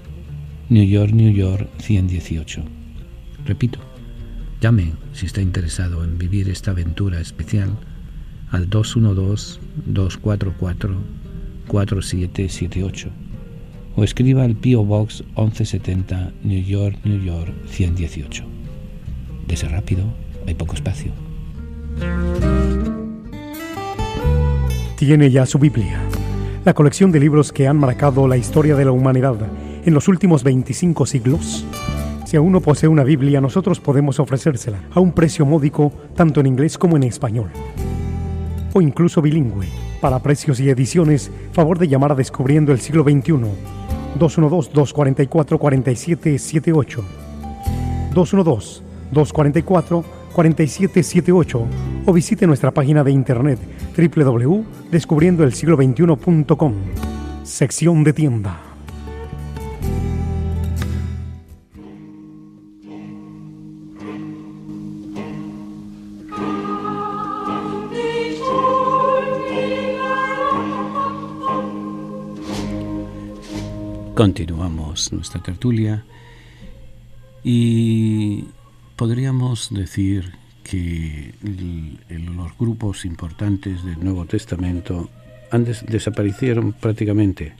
New York, New York 118. Repito, llame si está interesado en vivir esta aventura especial al 212-244-4778 o escriba al P.O. Box 1170, New York, New York 118. Dese rápido, hay poco espacio. Tiene ya su Biblia, la colección de libros que han marcado la historia de la humanidad en los últimos 25 siglos. Si aún no posee una Biblia, nosotros podemos ofrecérsela a un precio módico, tanto en inglés como en español, o incluso bilingüe. Para precios y ediciones, favor de llamar a Descubriendo el Siglo XXI, 212-244-4778, 212-244-4778, o visite nuestra página de internet www.descubriendoelsiglo21.com, sección de tienda. Continuamos nuestra tertulia y podríamos decir que los grupos importantes del Nuevo Testamento desaparecieron prácticamente.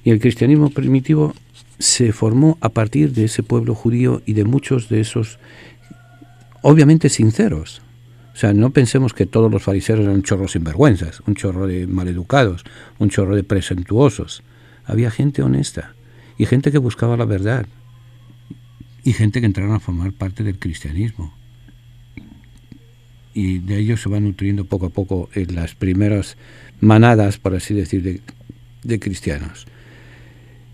Y el cristianismo primitivo se formó a partir de ese pueblo judío y de muchos de esos, obviamente sinceros. O sea, no pensemos que todos los fariseos eran un chorro sinvergüenzas, un chorro de maleducados, un chorro de presuntuosos. Había gente honesta y gente que buscaba la verdad y gente que entraron a formar parte del cristianismo. Y de ellos se van nutriendo poco a poco en las primeras manadas, por así decir, de cristianos.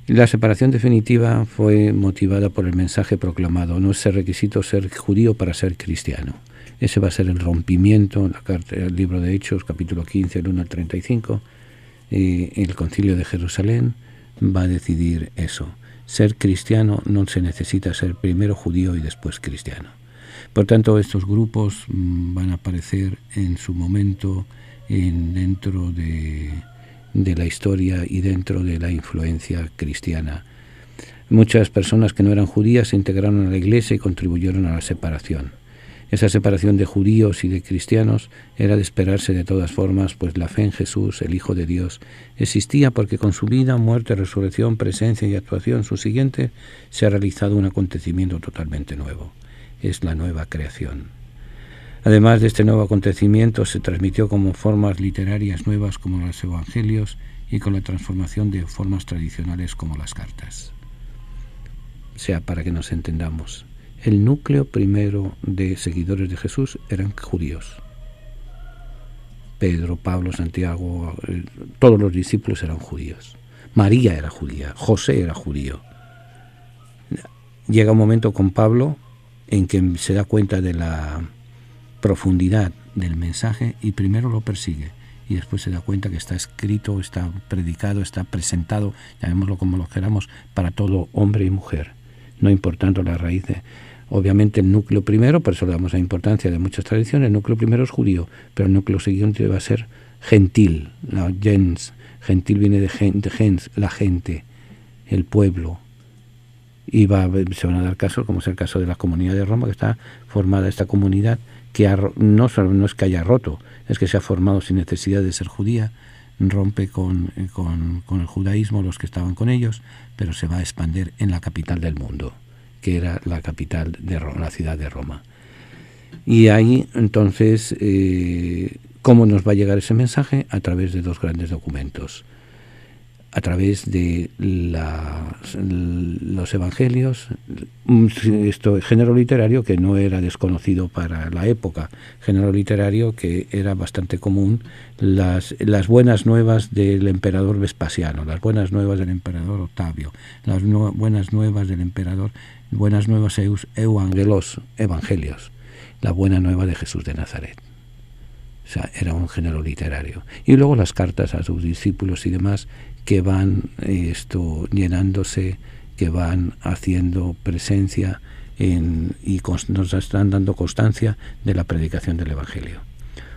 La separación definitiva fue motivada por el mensaje proclamado: no es requisito ser judío para ser cristiano. Ese va a ser el rompimiento, la carta, el libro de Hechos, capítulo 15, el 1 al 35. El Concilio de Jerusalén va a decidir eso. Ser cristiano no se necesita ser primero judío y después cristiano. Por tanto, estos grupos van a aparecer en su momento dentro de la historia y dentro de la influencia cristiana. Muchas personas que no eran judías se integraron a la Iglesia y contribuyeron a la separación. Esa separación de judíos y de cristianos era de esperarse de todas formas, pues la fe en Jesús, el Hijo de Dios, existía porque con su vida, muerte, resurrección, presencia y actuación subsiguiente se ha realizado un acontecimiento totalmente nuevo. Es la nueva creación. Además de este nuevo acontecimiento, se transmitió como formas literarias nuevas como los evangelios y con la transformación de formas tradicionales como las cartas. O sea, para que nos entendamos, el núcleo primero de seguidores de Jesús eran judíos. Pedro, Pablo, Santiago, todos los discípulos eran judíos. María era judía, José era judío. Llega un momento con Pablo en que se da cuenta de la profundidad del mensaje y primero lo persigue y después se da cuenta que está escrito, está predicado, está presentado, llamémoslo como lo queramos, para todo hombre y mujer, no importando la raíz de... Obviamente el núcleo primero, por eso le damos la importancia de muchas tradiciones, el núcleo primero es judío, pero el núcleo siguiente va a ser gentil, la gens, gentil viene de gens, la gente, el pueblo. Y se van a dar casos, como es el caso de la Comunidad de Roma, que está formada esta comunidad, que no es que haya roto, es que se ha formado sin necesidad de ser judía, rompe con el judaísmo, los que estaban con ellos, pero se va a expandir en la capital del mundo, que era la capital de Roma, la ciudad de Roma. Y ahí, entonces, ¿cómo nos va a llegar ese mensaje? A través de dos grandes documentos. A través de los evangelios, género literario que no era desconocido para la época, género literario que era bastante común, las buenas nuevas del emperador Vespasiano, las buenas nuevas del emperador Octavio, las buenas nuevas del emperador, buenas nuevas evangelios, la buena nueva de Jesús de Nazaret. O sea, era un género literario. Y luego las cartas a sus discípulos y demás que van llenándose, que van haciendo presencia y nos están dando constancia de la predicación del Evangelio.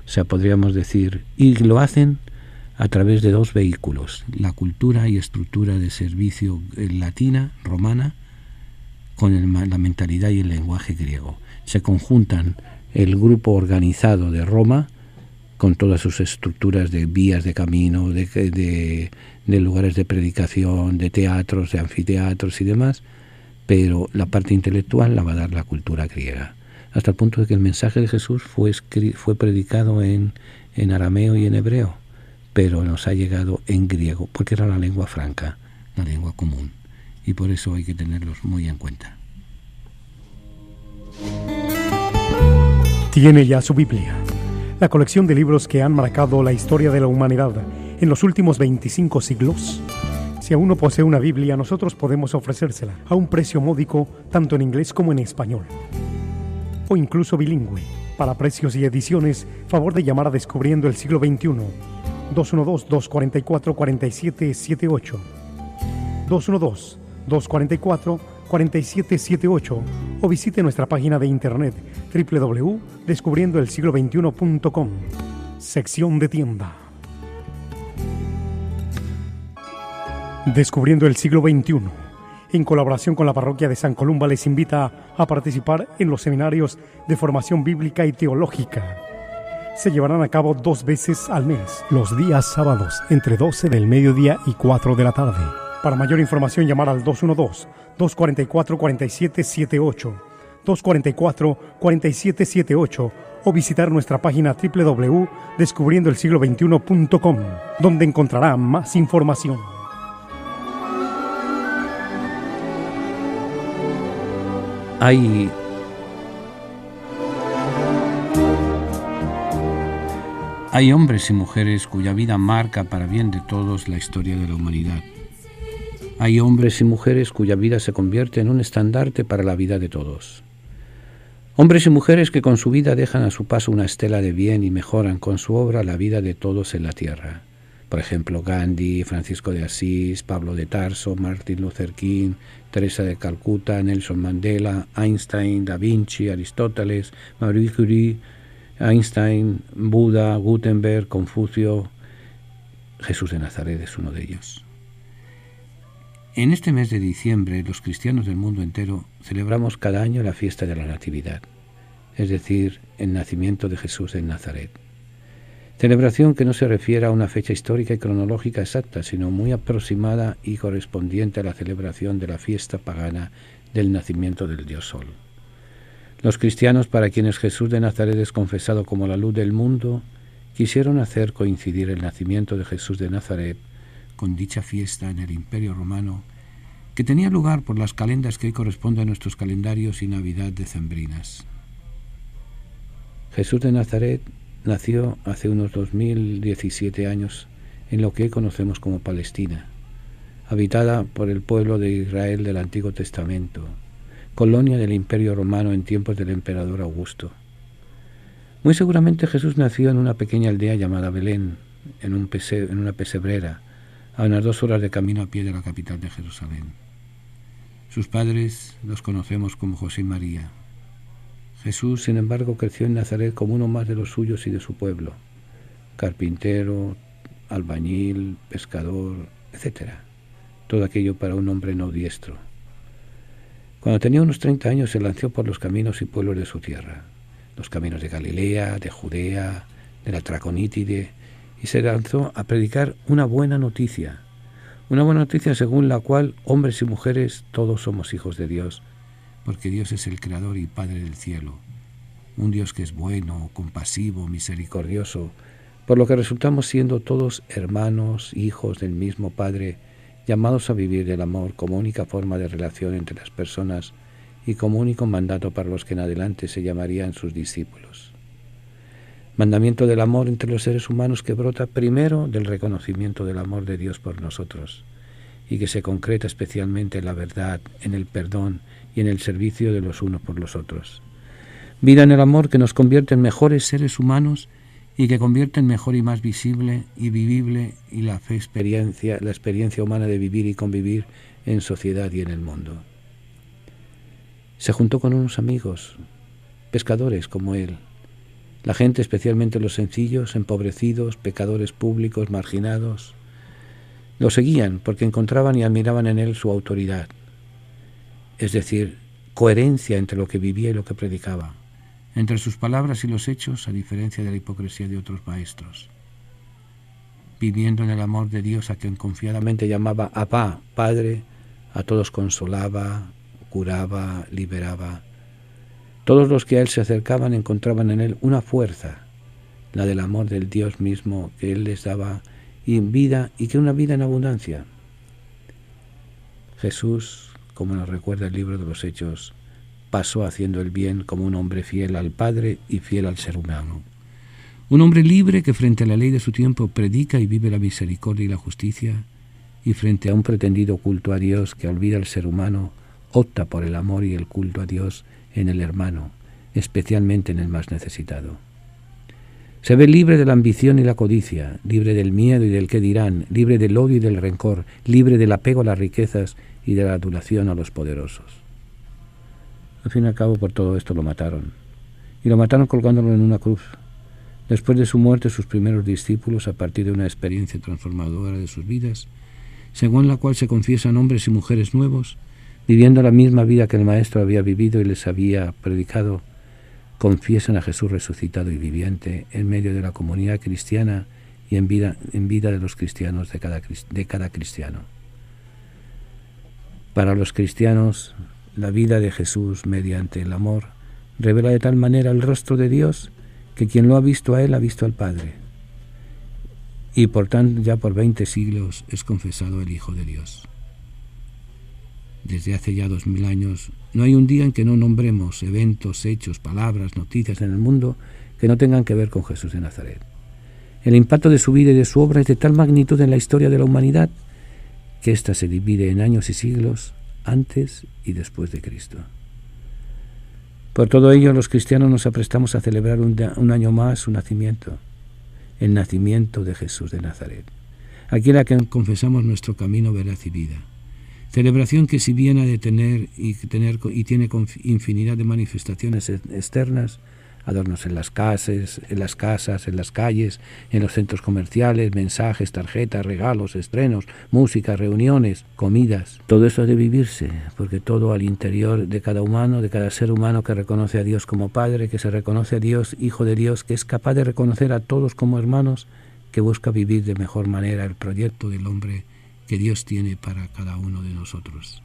O sea, podríamos decir, y lo hacen a través de dos vehículos, la cultura y estructura de servicio latina, romana, con la mentalidad y el lenguaje griego. Se conjuntan el grupo organizado de Roma, con todas sus estructuras de vías de camino, de lugares de predicación, de teatros, de anfiteatros y demás, pero la parte intelectual la va a dar la cultura griega, hasta el punto de que el mensaje de Jesús fue predicado en arameo y en hebreo, pero nos ha llegado en griego, porque era la lengua franca, la lengua común, y por eso hay que tenerlos muy en cuenta. Tiene ya su Biblia, la colección de libros que han marcado la historia de la humanidad en los últimos 25 siglos. Si aún no posee una Biblia, nosotros podemos ofrecérsela a un precio módico, tanto en inglés como en español, o incluso bilingüe. Para precios y ediciones, favor de llamar a Descubriendo el Siglo XXI, 212-244-4778, 212-244-4778, o visite nuestra página de internet www.descubriendoelsiglo21.com, sección de tienda. Descubriendo el Siglo XXI, en colaboración con la Parroquia de San Columba, les invita a participar en los seminarios de formación bíblica y teológica. se llevarán a cabo 2 veces al mes, los días sábados, entre 12 del mediodía y 4 de la tarde. Para mayor información, llamar al 212-244-4778, 244-4778, o visitar nuestra página www.descubriendoelsiglo21.com, donde encontrará más información. Hay hombres y mujeres cuya vida marca para bien de todos la historia de la humanidad. Hay hombres y mujeres cuya vida se convierte en un estandarte para la vida de todos. Hombres y mujeres que con su vida dejan a su paso una estela de bien y mejoran con su obra la vida de todos en la tierra. Por ejemplo, Gandhi, Francisco de Asís, Pablo de Tarso, Martin Luther King, Teresa de Calcuta, Nelson Mandela, Einstein, Da Vinci, Aristóteles, Marie Curie, Einstein, Buda, Gutenberg, Confucio. Jesús de Nazaret es uno de ellos. En este mes de diciembre, los cristianos del mundo entero celebramos cada año la fiesta de la Natividad, es decir, el nacimiento de Jesús de Nazaret. Celebración que no se refiere a una fecha histórica y cronológica exacta, sino muy aproximada y correspondiente a la celebración de la fiesta pagana del nacimiento del Dios Sol. Los cristianos, para quienes Jesús de Nazaret es confesado como la luz del mundo, quisieron hacer coincidir el nacimiento de Jesús de Nazaret con dicha fiesta en el Imperio Romano, que tenía lugar por las calendas que hoy corresponden a nuestros calendarios y Navidad decembrinas. Jesús de Nazaret nació hace unos 2017 años en lo que hoy conocemos como Palestina, habitada por el pueblo de Israel del Antiguo Testamento, colonia del Imperio Romano en tiempos del emperador Augusto. Muy seguramente Jesús nació en una pequeña aldea llamada Belén, en una pesebrera, a unas 2 horas de camino a pie de la capital de Jerusalén. Sus padres los conocemos como José y María. Jesús, sin embargo, creció en Nazaret como uno más de los suyos y de su pueblo, carpintero, albañil, pescador, etc. Todo aquello para un hombre no diestro. Cuando tenía unos 30 años se lanzó por los caminos y pueblos de su tierra, los caminos de Galilea, de Judea, de la Traconítide, y se lanzó a predicar una buena noticia según la cual hombres y mujeres todos somos hijos de Dios, porque Dios es el creador y Padre del cielo, un Dios que es bueno, compasivo, misericordioso, por lo que resultamos siendo todos hermanos, hijos del mismo Padre, llamados a vivir el amor como única forma de relación entre las personas y como único mandato para los que en adelante se llamarían sus discípulos. Mandamiento del amor entre los seres humanos que brota primero del reconocimiento del amor de Dios por nosotros y que se concreta especialmente en la verdad, en el perdón y en el servicio de los unos por los otros. Vida en el amor que nos convierte en mejores seres humanos y que convierte en mejor y más visible y vivible y la experiencia humana de vivir y convivir en sociedad y en el mundo. Se juntó con unos amigos, pescadores como él. La gente, especialmente los sencillos, empobrecidos, pecadores públicos, marginados, lo seguían porque encontraban y admiraban en él su autoridad, es decir, coherencia entre lo que vivía y lo que predicaba, entre sus palabras y los hechos, a diferencia de la hipocresía de otros maestros. Viviendo en el amor de Dios a quien confiadamente llamaba Abba, Padre, a todos consolaba, curaba, liberaba. Todos los que a él se acercaban encontraban en él una fuerza, la del amor del Dios mismo que él les daba en vida y que una vida en abundancia. Jesús, como nos recuerda el libro de los Hechos, pasó haciendo el bien como un hombre fiel al Padre y fiel al ser humano. Un hombre libre que frente a la ley de su tiempo predica y vive la misericordia y la justicia, y frente a un pretendido culto a Dios que olvida al ser humano, opta por el amor y el culto a Dios en el hermano, especialmente en el más necesitado. Se ve libre de la ambición y la codicia, libre del miedo y del qué dirán, libre del odio y del rencor, libre del apego a las riquezas y de la adulación a los poderosos. Al fin y al cabo, por todo esto lo mataron, y lo mataron colgándolo en una cruz. Después de su muerte, sus primeros discípulos, a partir de una experiencia transformadora de sus vidas, según la cual se confiesan hombres y mujeres nuevos, viviendo la misma vida que el Maestro había vivido y les había predicado, confiesan a Jesús resucitado y viviente en medio de la comunidad cristiana y en vida de los cristianos, de cada cristiano. Para los cristianos, la vida de Jesús mediante el amor revela de tal manera el rostro de Dios que quien lo ha visto a Él ha visto al Padre. Y por tanto, ya por 20 siglos es confesado el Hijo de Dios. Desde hace ya 2000 años, no hay un día en que no nombremos eventos, hechos, palabras, noticias en el mundo que no tengan que ver con Jesús de Nazaret. El impacto de su vida y de su obra es de tal magnitud en la historia de la humanidad que ésta se divide en años y siglos antes y después de Cristo. Por todo ello, los cristianos nos aprestamos a celebrar un año más su nacimiento, el nacimiento de Jesús de Nazaret, aquel a quien confesamos nuestro camino, veraz y vida. Celebración que, si bien ha de tener y tiene infinidad de manifestaciones externas, adornos en las casas, en las calles, en los centros comerciales, mensajes, tarjetas, regalos, estrenos, música, reuniones, comidas. Todo eso ha de vivirse, porque todo al interior de cada humano, de cada ser humano que reconoce a Dios como Padre, que se reconoce a Dios, Hijo de Dios, que es capaz de reconocer a todos como hermanos, que busca vivir de mejor manera el proyecto del hombre que Dios tiene para cada uno de nosotros.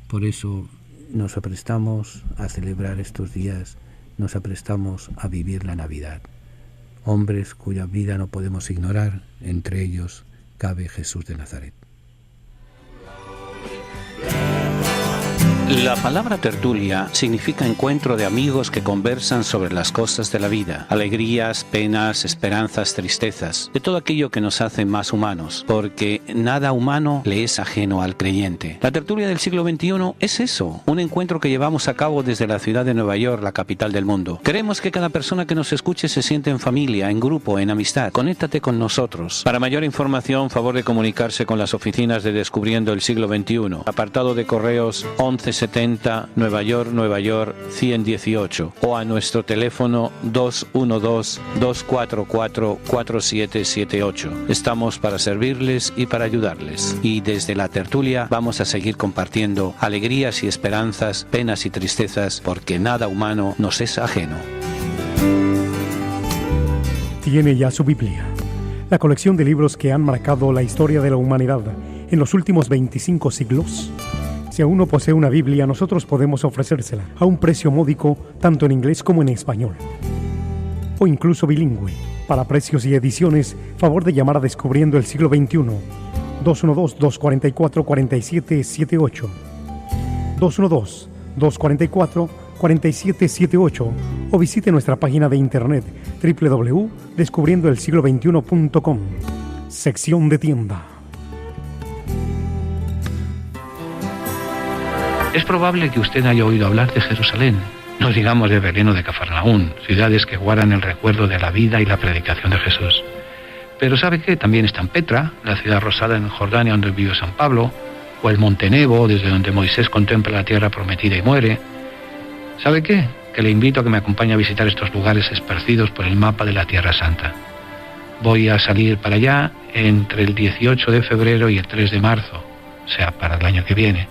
Por eso nos aprestamos a celebrar estos días, nos aprestamos a vivir la Navidad. Hombres cuya vida no podemos ignorar, entre ellos cabe Jesús de Nazaret. La palabra tertulia significa encuentro de amigos que conversan sobre las cosas de la vida, alegrías, penas, esperanzas, tristezas, de todo aquello que nos hace más humanos, porque nada humano le es ajeno al creyente. La tertulia del siglo XXI es eso, un encuentro que llevamos a cabo desde la ciudad de Nueva York, la capital del mundo. Queremos que cada persona que nos escuche se sienta en familia, en grupo, en amistad. Conéctate con nosotros. Para mayor información, favor de comunicarse con las oficinas de Descubriendo el Siglo XXI. Apartado de correos 1170 Nueva York 118 o a nuestro teléfono 212-244-4778. Estamos para servirles y para ayudarles. Y desde la tertulia vamos a seguir compartiendo alegrías y esperanzas, penas y tristezas, porque nada humano nos es ajeno. Tiene ya su Biblia, la colección de libros que han marcado la historia de la humanidad en los últimos 25 siglos. Si aún no posee una Biblia, nosotros podemos ofrecérsela a un precio módico, tanto en inglés como en español, o incluso bilingüe. Para precios y ediciones, favor de llamar a Descubriendo el Siglo XXI, 212-244-4778, 212-244-4778, o visite nuestra página de internet www.descubriendoelsiglo21.com, sección de tienda. Es probable que usted haya oído hablar de Jerusalén, no digamos de Belén o de Cafarnaún, ciudades que guardan el recuerdo de la vida y la predicación de Jesús. Pero ¿sabe qué? También están Petra, la ciudad rosada en Jordania donde vivió San Pablo, o el Monte Nebo, desde donde Moisés contempla la tierra prometida y muere. ¿Sabe qué? Que le invito a que me acompañe a visitar estos lugares esparcidos por el mapa de la Tierra Santa. Voy a salir para allá entre el 18 de febrero y el 3 de marzo, o sea, para el año que viene.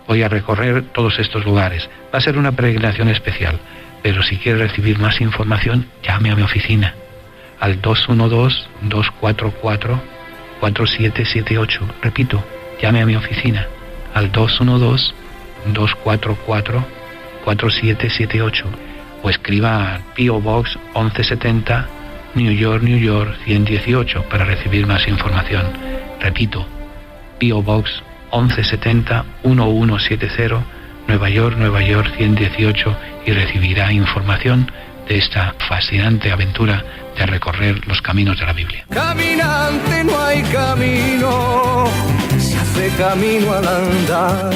Voy a recorrer todos estos lugares. Va a ser una peregrinación especial, pero si quiere recibir más información, llame a mi oficina al 212-244-4778. Repito, llame a mi oficina al 212-244-4778 o escriba a P.O. Box 1170, New York, 118 para recibir más información. Repito, P.O. Box 1170 1170, Nueva York 118, y recibirá información de esta fascinante aventura de recorrer los caminos de la Biblia. Caminante no hay camino, se hace camino al andar.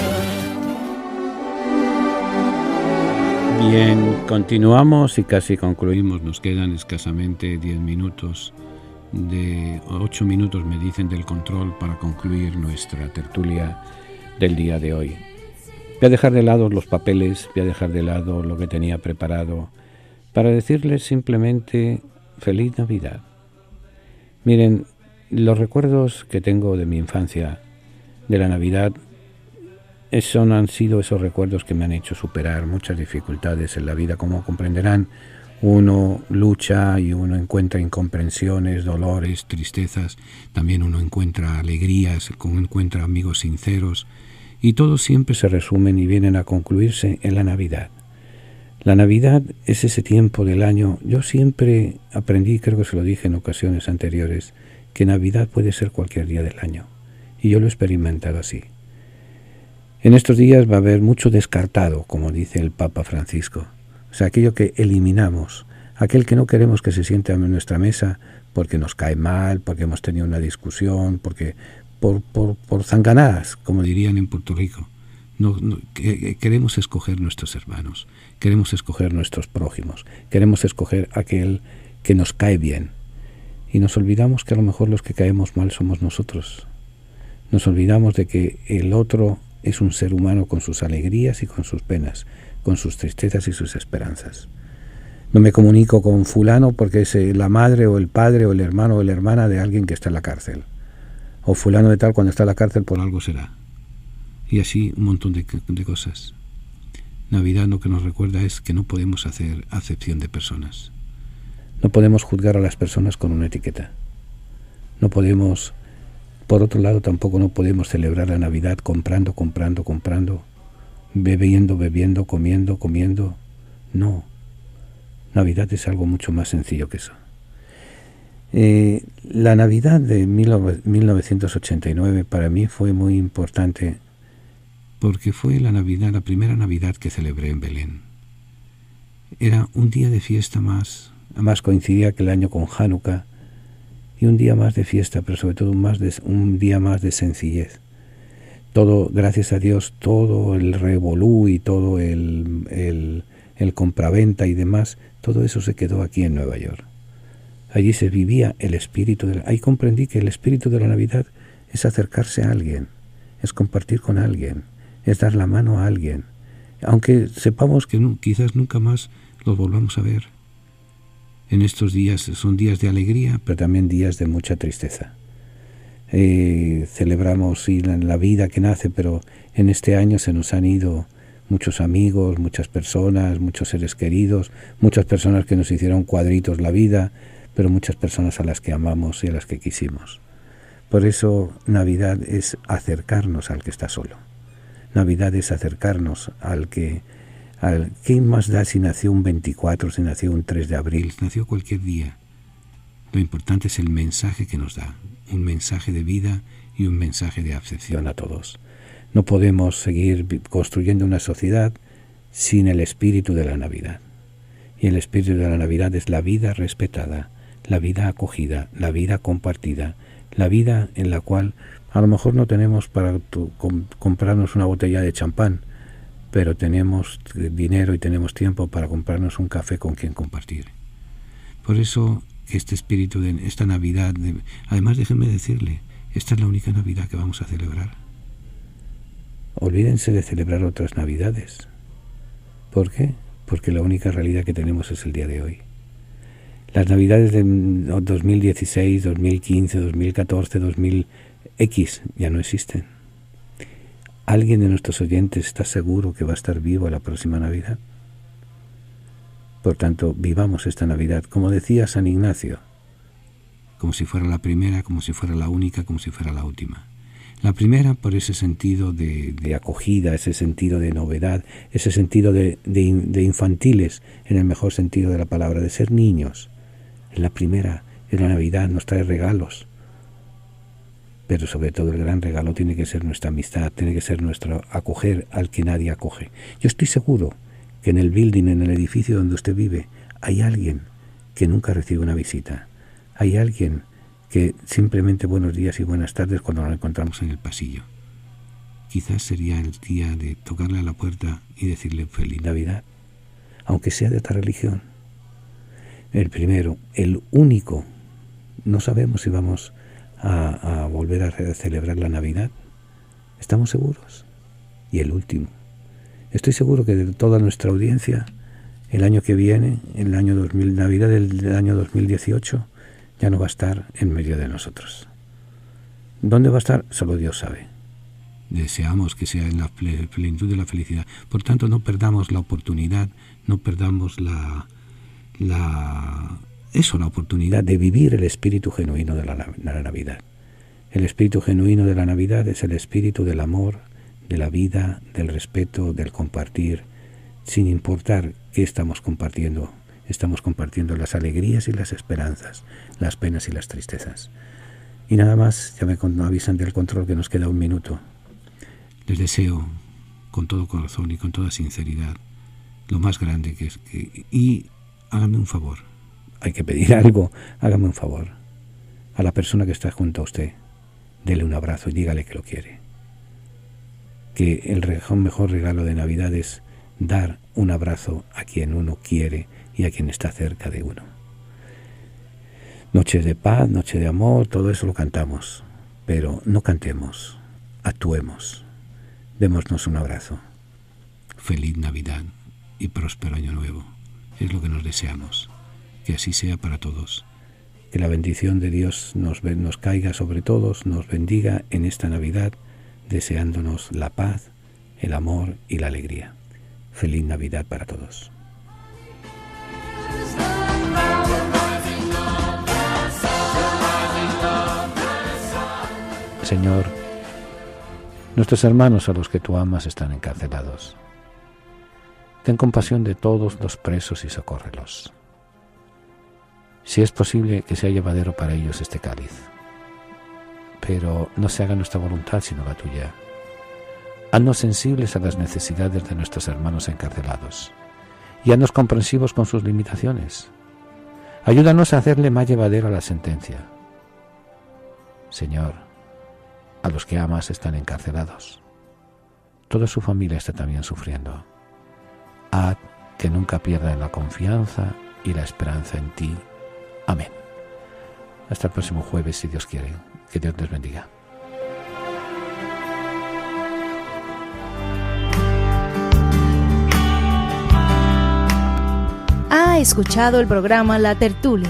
Bien, continuamos y casi concluimos. Nos quedan escasamente 10 minutos. De 8 minutos me dicen del control para concluir nuestra tertulia del día de hoy. Voy a dejar de lado los papeles, voy a dejar de lado lo que tenía preparado para decirles simplemente feliz Navidad. Miren, los recuerdos que tengo de mi infancia, de la Navidad, Han sido esos recuerdos que me han hecho superar muchas dificultades en la vida. Como comprenderán, uno lucha y uno encuentra incomprensiones, dolores, tristezas. También uno encuentra alegrías, uno encuentra amigos sinceros. Y todos siempre se resumen y vienen a concluirse en la Navidad. La Navidad es ese tiempo del año. Yo siempre aprendí, creo que se lo dije en ocasiones anteriores, que Navidad puede ser cualquier día del año. Y yo lo he experimentado así. En estos días va a haber mucho descartado, como dice el Papa Francisco. O sea, aquello que eliminamos, aquel que no queremos que se siente en nuestra mesa porque nos cae mal, porque hemos tenido una discusión, porque por zanganadas, como dirían en Puerto Rico. Queremos escoger nuestros hermanos, queremos escoger nuestros prójimos, queremos escoger aquel que nos cae bien. Y nos olvidamos que a lo mejor los que caemos mal somos nosotros. Nos olvidamos de que el otro es un ser humano con sus alegrías y con sus penas, con sus tristezas y sus esperanzas. No me comunico con fulano porque es la madre o el padre o el hermano o la hermana de alguien que está en la cárcel. O fulano de tal, cuando está en la cárcel por algo será. Y así un montón de cosas. Navidad lo que nos recuerda es que no podemos hacer acepción de personas. No podemos juzgar a las personas con una etiqueta. No podemos, por otro lado, tampoco no podemos celebrar la Navidad comprando, bebiendo, comiendo. No. Navidad es algo mucho más sencillo que eso. La Navidad de 1989 para mí fue muy importante porque fue la primera Navidad que celebré en Belén. Era un día de fiesta más, además coincidía aquel año con Hanukkah, y un día más de fiesta, pero sobre todo un día más de sencillez. Todo, gracias a Dios, todo el revolú y todo el compraventa y demás, todo eso se quedó aquí en Nueva York. Allí se vivía el espíritu ahí comprendí que el espíritu de la Navidad es acercarse a alguien, es compartir con alguien, es dar la mano a alguien, aunque sepamos que quizás nunca más los volvamos a ver. En estos días son días de alegría, pero también días de mucha tristeza. Celebramos sí, la vida que nace, pero en este año se nos han ido muchos amigos, muchas personas, muchos seres queridos, muchas personas que nos hicieron cuadritos la vida, pero muchas personas a las que amamos y a las que quisimos. Por eso Navidad es acercarnos al que está solo. Navidad es acercarnos ¿qué más da si nació un 24, si nació un 3 de abril? Nació cualquier día. Lo importante es el mensaje que nos da, un mensaje de vida y un mensaje de acepción a todos. No podemos seguir construyendo una sociedad sin el espíritu de la Navidad. Y el espíritu de la Navidad es la vida respetada, la vida acogida, la vida compartida, la vida en la cual a lo mejor no tenemos para comprarnos una botella de champán, pero tenemos dinero y tenemos tiempo para comprarnos un café con quien compartir. Por eso este espíritu de esta Navidad, además déjenme decirle, esta es la única Navidad que vamos a celebrar. Olvídense de celebrar otras Navidades. ¿Por qué? Porque la única realidad que tenemos es el día de hoy. Las Navidades de 2016, 2015, 2014, 2000X ya no existen. ¿Alguien de nuestros oyentes está seguro que va a estar vivo a la próxima Navidad? Por tanto, vivamos esta Navidad, como decía San Ignacio, como si fuera la primera, como si fuera la única, como si fuera la última. La primera por ese sentido de acogida, ese sentido de novedad, ese sentido de infantiles, en el mejor sentido de la palabra, de ser niños. La primera es la Navidad, nos trae regalos. Pero sobre todo el gran regalo tiene que ser nuestra amistad, tiene que ser nuestro acoger al que nadie acoge. Yo estoy seguro que en el building, en el edificio donde usted vive, hay alguien que nunca recibe una visita. Hay alguien que simplemente buenos días y buenas tardes cuando nos encontramos en el pasillo. Quizás sería el día de tocarle a la puerta y decirle feliz Navidad, aunque sea de otra religión. El primero, el único, no sabemos si vamos a volver a celebrar la Navidad. ¿Estamos seguros? Y el último. Estoy seguro que de toda nuestra audiencia, el año que viene, el año 2000, Navidad del año 2018, ya no va a estar en medio de nosotros. ¿Dónde va a estar? Solo Dios sabe. deseamos que sea en la plenitud de la felicidad. Por tanto, no perdamos la oportunidad, no perdamos la oportunidad de vivir el espíritu genuino de la Navidad. El espíritu genuino de la Navidad es el espíritu del amor, de la vida, del respeto, del compartir, sin importar qué estamos compartiendo. Estamos compartiendo las alegrías y las esperanzas, las penas y las tristezas. Y nada más, ya me avisan del control que nos queda 1 minuto. Les deseo con todo corazón y con toda sinceridad lo más grande y háganme un favor. Hay que pedir algo, hágame un favor. A la persona que está junto a usted, dele un abrazo y dígale que lo quiere. Que el mejor regalo de Navidad es dar un abrazo a quien uno quiere y a quien está cerca de uno. Noches de paz, noche de amor, todo eso lo cantamos, pero no cantemos, actuemos, démonos un abrazo. Feliz Navidad y próspero Año Nuevo, es lo que nos deseamos, que así sea para todos. Que la bendición de Dios nos caiga sobre todos, nos bendiga en esta Navidad, deseándonos la paz, el amor y la alegría. Feliz Navidad para todos. Señor, nuestros hermanos a los que tú amas están encarcelados. Ten compasión de todos los presos y socórrelos. Si es posible, que sea llevadero para ellos este cáliz. Pero no se haga nuestra voluntad sino la tuya. Haznos sensibles a las necesidades de nuestros hermanos encarcelados y haznos comprensivos con sus limitaciones. Ayúdanos a hacerle más llevadera la sentencia. Señor, a los que amas están encarcelados. Toda su familia está también sufriendo. Haz que nunca pierdan la confianza y la esperanza en ti. Amén. Hasta el próximo jueves, si Dios quiere. Que Dios les bendiga. Ha escuchado el programa La Tertulia.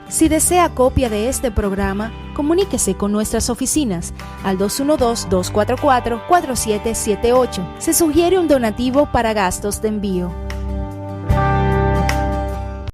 Si desea copia de este programa, comuníquese con nuestras oficinas al 212-244-4778. Se sugiere un donativo para gastos de envío.